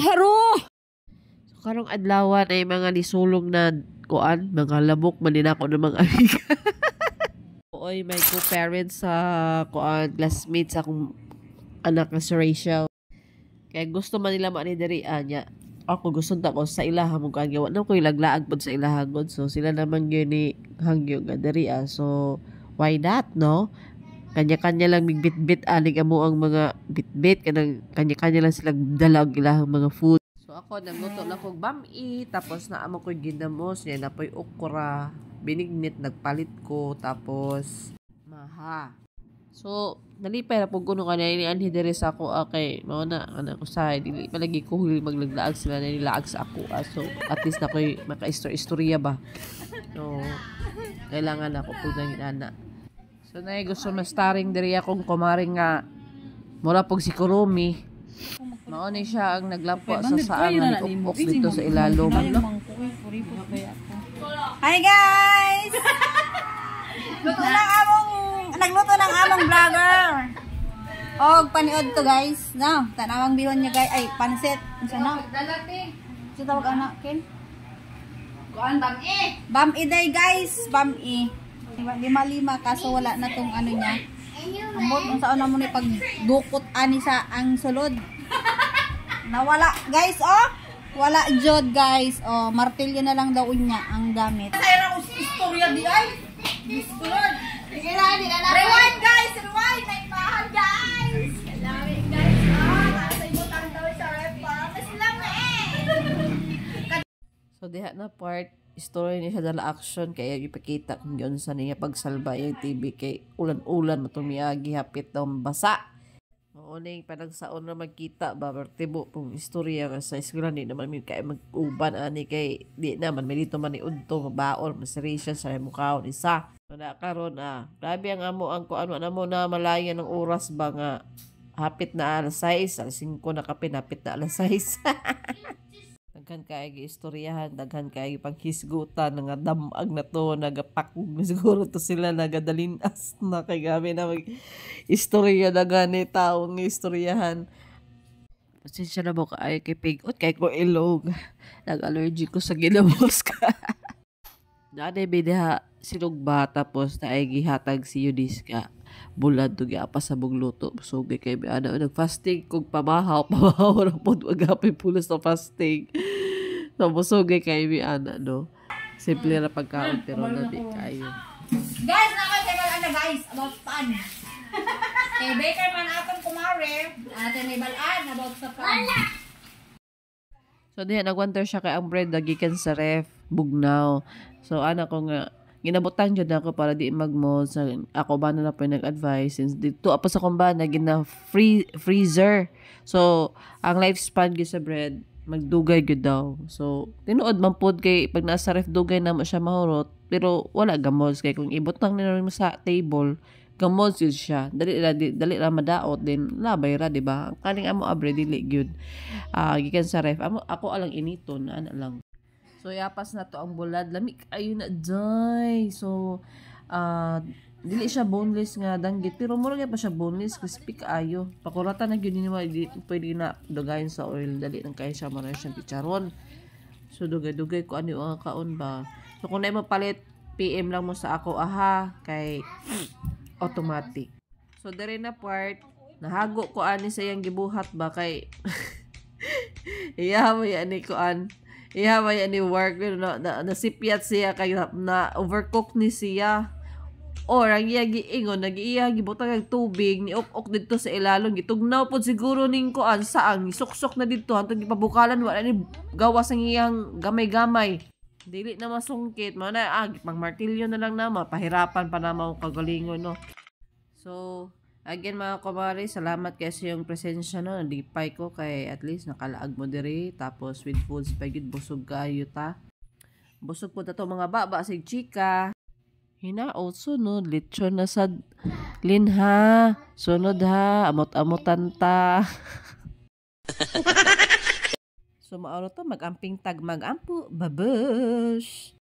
haro. So karong adlaw ay mga nisulong na kuan, mga labok man din ako ng mga amiga. Oy, may co-parents sa kuan, classmates akong anak na si Rachel. Kaya gusto man nila manidiri anya. Ako gusto ta ko sa ilaha mo kagawa na ko ilaglaag pod sa ilaha god. So sila naman gyud ni hangyo nga diri So why not, no? Kanya-kanya lang migbitbit anig amo ang mga bitbit kanang kanya-kanya lang silang dalag ilahang mga food. So ako nagluto na kog bami, tapos na amo ko ginamos niya napoy okra, binignit nagpalit ko, tapos maha. So nalipay na pug kuno kanay ni anhi diri sa ako kay mao na ana ko sa dili palagi ko huli maglaglaag sila na nilaag sa ako. So at least na koy maka-istorya ba. So kailangan ako pug nangina. So na gusto na starring diri akong kumaring nga mura pog si Kurumi. Mao ni siya ang naglampo sa saan nga upok dito sa ilalom. Hi guys. Nagluto ng among vlogger. Og paniod to guys. No, tanawang bihon niya guys. Ay, pansit. Unsa na? Sa tawag anak kin? Kuan bam-i. Bam-i day guys, bam-i. 5-5 kaso wala na tong ano niya. Ambot unsa na mo ni pag dukot ani sa ang sulod. Nawala guys, oh. Wala jod guys. Oh, martilyo na lang daw niya ang gamit. Sayra us istorya di ay. Discord. Rewind guys, rewind na imahan guys. Kalami guys. Nasa ibutan daw sa ref para mas lang So diha na part story niya sa dala action kaya ipakita kung yun sa niya pagsalba yung TV kay ulan-ulan matumiyagi hapit daw basa. Maunay panagsaon na magkita ba tibo pong istorya sa eskwela di naman may kay mag-uban ani kay di naman may dito man ni udto mabaon maserisya sa mukhaon isa. Na karon grabe ang amo ang kuan na mo na malaya ng oras ba nga hapit na alas 6, alas 5 na kape hapit na alas 6. Daghan kay istoryahan, daghan kay panghisgutan nga damag na to nagapakog siguro to sila nagadalinas na kay gabi na mag istorya daghan ni taong istoryahan. Pasensya na mo kay pigot kay ko ilog. Nag-allergy ko sa ginamos ka. Dade bideha sinugba tapos naay gihatag si Yudiska bulad to giapa sa bugluto sugay kay ana nag-fasting kog pamahaw ra pod agapay pulos sa fasting. So busugay kay ana no. Simple ra pagkaon pero nabi kayo. Guys, nakatebal ana guys about pan. Kay baker man atong kumare, atin ibalan about sa pan. So diha nagwanter siya kay ang bread gikan sa ref bugnaw. So ana ko nga ginabutan jud ako para di mag-mall sa ako ba na po nag-advise since dito apa sa kumbana gina freezer. So ang lifespan gyud sa bread magdugay gyud daw. So tinuod man pod kay pag nasa ref dugay na mo siya mahurot pero wala gamos kay kung ibutang nila mo sa table gamos yun siya dali ra madaot din labay ra di ba kaning amo abre dili gyud gikan sa ref ako alang initon ana lang. So, yapas na to ang bulad. Lamig ayun na, day. So, dili siya boneless nga danggit. Pero mura pa siya boneless. Crispy kaayo. Pakurata na yun mo. Pwede na dugayin sa oil. Dali nang kaya siya mara siyang picharon. So, dugay-dugay ko ano yung kaon ba. So, kung na mapalit, PM lang mo sa ako. Aha, kay automatic. So, dari na part, nahago ko ani sa iyang gibuhat ba kay iya mo yan ni kuan. Iya may ani work nasipyat siya kay na overcook ni siya. Or ang iya giingon nag-iya gibutang og tubig ni ok didto sa ilalong gitugnaw pod siguro ning kuan saang suksok na didto hantod gipabukalan wala ni gawas ang iyang gamay-gamay. Dili na masungkit mo na pang martilyo na lang na mapahirapan pa na mo kagalingon no. So again mga kumare, salamat kayo sa iyong presensya no. Nalipay ko kay at least nakalaag mo diri. Tapos with foods pa yun, busog kayo ta. Busog po na to mga baba sig chika. Hinaot sunod, lechon na sa linha. Sunod ha, amot-amotan ta. So mauro to, mag-amping tag mag-ampo. Babush!